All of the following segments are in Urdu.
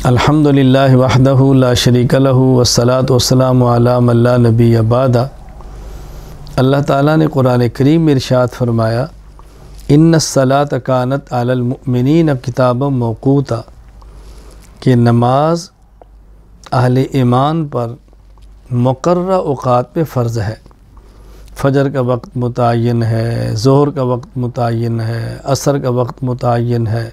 الحمدللہ وحدہ لا شریک لہ والصلاة والسلام علی من لا نبی بعدہ۔ اللہ تعالیٰ نے قرآن کریم میں ارشاد فرمایا ان الصلاۃ کانت علی المؤمنین کتابا موقوتا، کہ نماز اہل ایمان پر مقررہ اوقات پہ فرض ہے۔ فجر کا وقت متعین ہے، ظہر کا وقت متعین ہے، عصر کا وقت متعین ہے،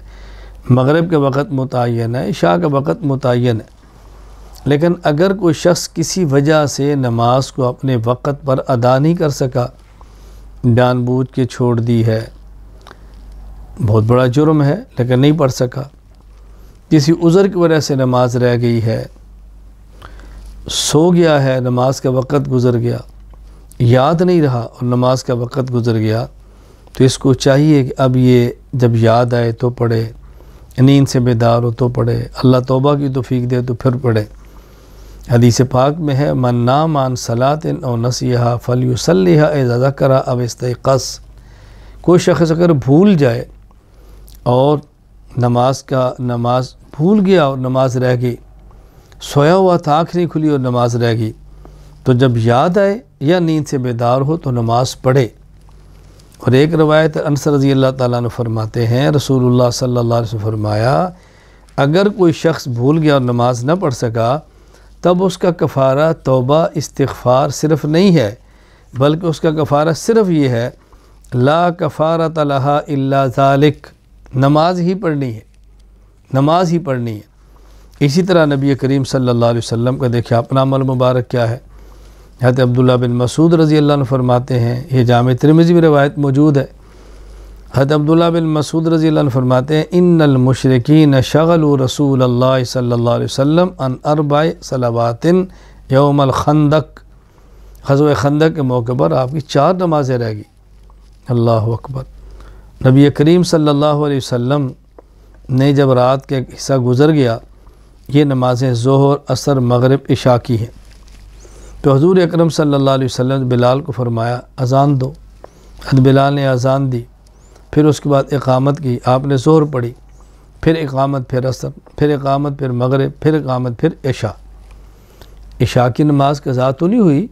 مغرب کا وقت متعین ہے، عشاء کا وقت متعین ہے۔ لیکن اگر کوئی شخص کسی وجہ سے نماز کو اپنے وقت پر ادا نہیں کر سکا، جان بوجھ کے چھوڑ دی ہے، بہت بڑا جرم ہے لیکن نہیں پڑھ سکا، کسی عذر کی وجہ سے نماز رہ گئی ہے، سو گیا ہے، نماز کا وقت گزر گیا، یاد نہیں رہا اور نماز کا وقت گزر گیا، تو اس کو چاہیے کہ اب یہ جب یاد آئے تو پڑھے، نیند سے بیدار ہو تو پڑھے، اللہ توبہ کی توفیق دے تو پھر پڑھے۔ حدیث پاک میں ہے من نام عن صلاۃ او نسیہا فلیصلیھا اذا ذکر او استیقظ، کوئی شخص اگر بھول جائے اور نماز بھول گیا اور نماز رہ گئی، سویا ہوا تھا، آنکھ نہیں کھلی اور نماز رہ گئی، تو جب یاد آئے یا نیند سے بیدار ہو تو نماز پڑھے۔ اور ایک روایت انس رضی اللہ تعالیٰ عنہ فرماتے ہیں رسول اللہ صلی اللہ علیہ وسلم فرمایا اگر کوئی شخص بھول گیا اور نماز نہ پڑھ سکا تب اس کا کفارہ توبہ استغفار صرف نہیں ہے، بلکہ اس کا کفارہ صرف یہ ہے لا کفارۃ لہا الا ذالک، نماز ہی پڑھنی ہے، نماز ہی پڑھنی ہے۔ اسی طرح نبی کریم صلی اللہ علیہ وسلم کا دیکھیں اپنا عمل مبارک کیا ہے۔ حضرت عبداللہ بن مسعود رضی اللہ عنہ فرماتے ہیں، یہ جامع ترمذی میں روایت موجود ہے، حضرت عبداللہ بن مسعود رضی اللہ عنہ فرماتے ہیں ان المشرکین شغلوا رسول اللہ صلی اللہ علیہ وسلم عن 4 صلوات یوم الخندق، غزوہ خندق کے موقع پر آپ کی 4 نمازیں رہ گئی۔ اللہ اکبر۔ نبی کریم صلی اللہ علیہ وسلم نے جب رات کا ایک حصہ گزر گیا، یہ نمازیں ظہر، عصر، مغرب، عشاء کی ہیں، تو حضور اکرم صلی اللہ علیہ وسلم نے بلال کو فرمایا اذان دو، حضرت بلال نے اذان دی، پھر اس کے بعد اقامت کی، آپ نے ظہر پڑھی، پھر اقامت، پھر عصر، پھر اقامت، پھر مغرب، پھر اقامت، پھر عشاء کی نماز قضا تو نہیں ہوئی،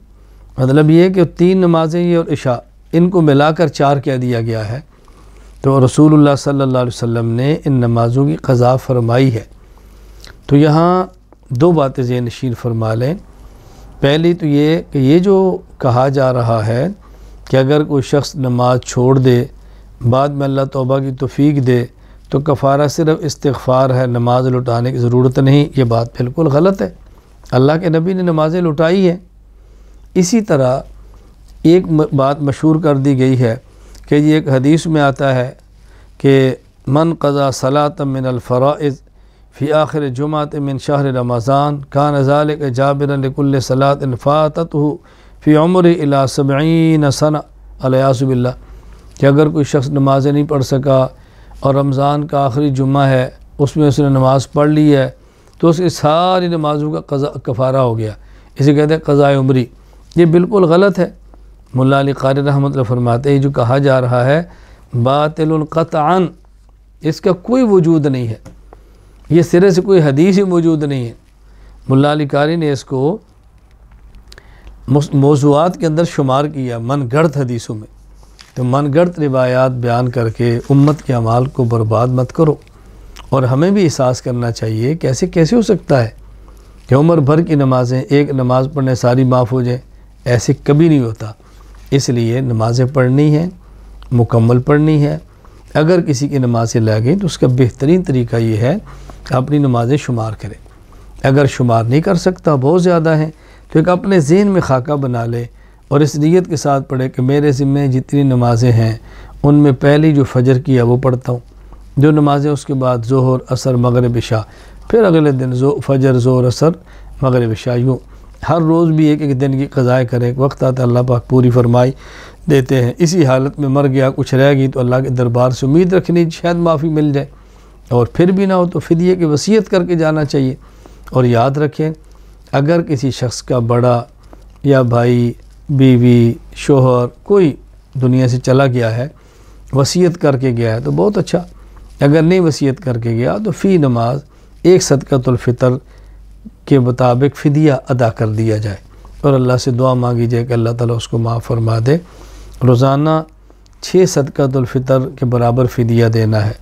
مطلب یہ کہ 3 نمازیں یہ اور عشاء ان کو ملا کر 4 کہہ دیا گیا ہے، تو رسول اللہ صلی اللہ علیہ وسلم نے ان نمازوں کی قضا فرمائی ہے۔ تو یہاں 2 باتیں ذہن نشین فرما لیں۔ پہلی تو یہ کہ یہ جو کہا جا رہا ہے کہ اگر کوئی شخص نماز چھوڑ دے بعد میں اللہ توبہ کی توفیق دے تو کفارہ صرف استغفار ہے، نماز لٹانے کی ضرورت نہیں، یہ بات بالکل غلط ہے۔ اللہ کے نبی نے نمازیں لٹائی ہیں۔ اسی طرح ایک بات مشہور کر دی گئی ہے کہ یہ ایک حدیث میں آتا ہے کہ من قضا صلاۃ من الفرائض فی آخر جمعۃ من شہر رمضان کان ذلک جابرا لکل صلاۃ فاتتہ فی عمر الی 70 سنہ والعیاذ باللہ، کہ اگر کوئی شخص نمازیں نہیں پڑھ سکا اور رمضان کا آخری جمعہ ہے اس میں اس نے نماز پڑھ لی ہے تو اس کی ساری نمازوں کا کفارہ ہو گیا، اسے کہتے ہیں قضاء عمری۔ یہ بالکل غلط ہے۔ مولا علی قاری رحمۃ اللہ فرماتے ہیں جو کہا جا رہا ہے باطل قطعا، اس کا کوئی وجود نہیں ہے، یہ سرے سے کوئی حدیث ہی موجود نہیں ہے۔ مولا علی قاری نے اس کو موضوعات کے اندر شمار کیا، من گھڑت حدیثوں میں، تو من گھڑت روایات بیان کر کے امت کے اعمال کو برباد مت کرو۔ اور ہمیں بھی احساس کرنا چاہیے کیسے ہو سکتا ہے کہ عمر بھر کی نمازیں ایک نماز پڑھنے ساری معاف ہو جائیں، ایسے کبھی نہیں ہوتا۔ اس لیے نمازیں پڑھنی ہیں، مکمل پڑھنی ہے۔ اگر کسی کی نمازیں لگ گئیں تو اس کا بہترین طریقہ یہ ہے کہ اپنی نمازیں شمار کرے۔ اگر شمار نہیں کر سکتا، بہت زیادہ ہیں، تو ایک اپنے ذہن میں خاکہ بنا لے اور اس نیت کے ساتھ پڑھے کہ میرے ذمے جتنی نمازیں ہیں ان میں پہلی جو فجر کی ہے وہ پڑھتا ہوں، جو نمازیں اس کے بعد ظہر، عصر، مغرب، عشاء، پھر اگلے دن فجر، ظہر، عصر، مغرب، عشاء، یوں ہر روز بھی ایک دن کی قضائیں کرے۔ ایک وقت آتا ہے اللہ پاک پوری فرمائی دیتے ہیں، اسی حالت میں مر گیا، کچھ رہ گئی تو اللہ کے دربار سے امید رکھنی شاید معافی مل جائے، اور پھر بھی نہ ہو تو فدیے کی وصیت کر کے جانا چاہیے۔ اور یاد رکھیں اگر کسی شخص کا بڑا یا بھائی، بیوی، شوہر کوئی دنیا سے چلا گیا ہے، وصیت کر کے گیا ہے تو بہت اچھا، اگر نہیں وصیت کر کے گیا تو فی نماز ایک صدقۃ الفطر کے مطابق فدیہ ادا کر دیا جائے اور اللہ سے دعا مانگی جائے کہ اللہ تعالیٰ اس کو معاف فرما دے۔ روزانہ 6 صدقۃ الفطر کے برابر فدیہ دینا ہے،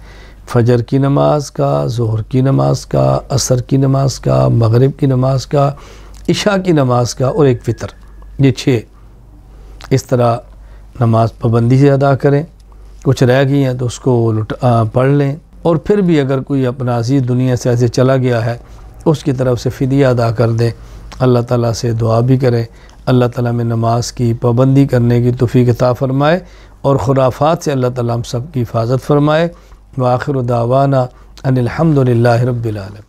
فجر کی نماز کا، ظہر کی نماز کا، عصر کی نماز کا، مغرب کی نماز کا، عشاء کی نماز کا اور ایک فطر، یہ 6۔ اس طرح نماز پابندی سے ادا کریں، کچھ رہ گئی ہیں تو اس کو پڑھ لیں، اور پھر بھی اگر کوئی اپنا عزیز دنیا سے ایسے چلا گیا ہے اس کی طرف سے فدیہ ادا کر دیں، اللہ تعالیٰ سے دعا بھی کریں، اللہ تعالیٰ میں نماز کی پابندی کرنے کی توفیق عطا فرمائے اور خرافات سے اللہ تعالیٰ ہم سب کی حفاظت فرمائے۔ وآخر دعوانا ان الحمد للہ رب العالمین۔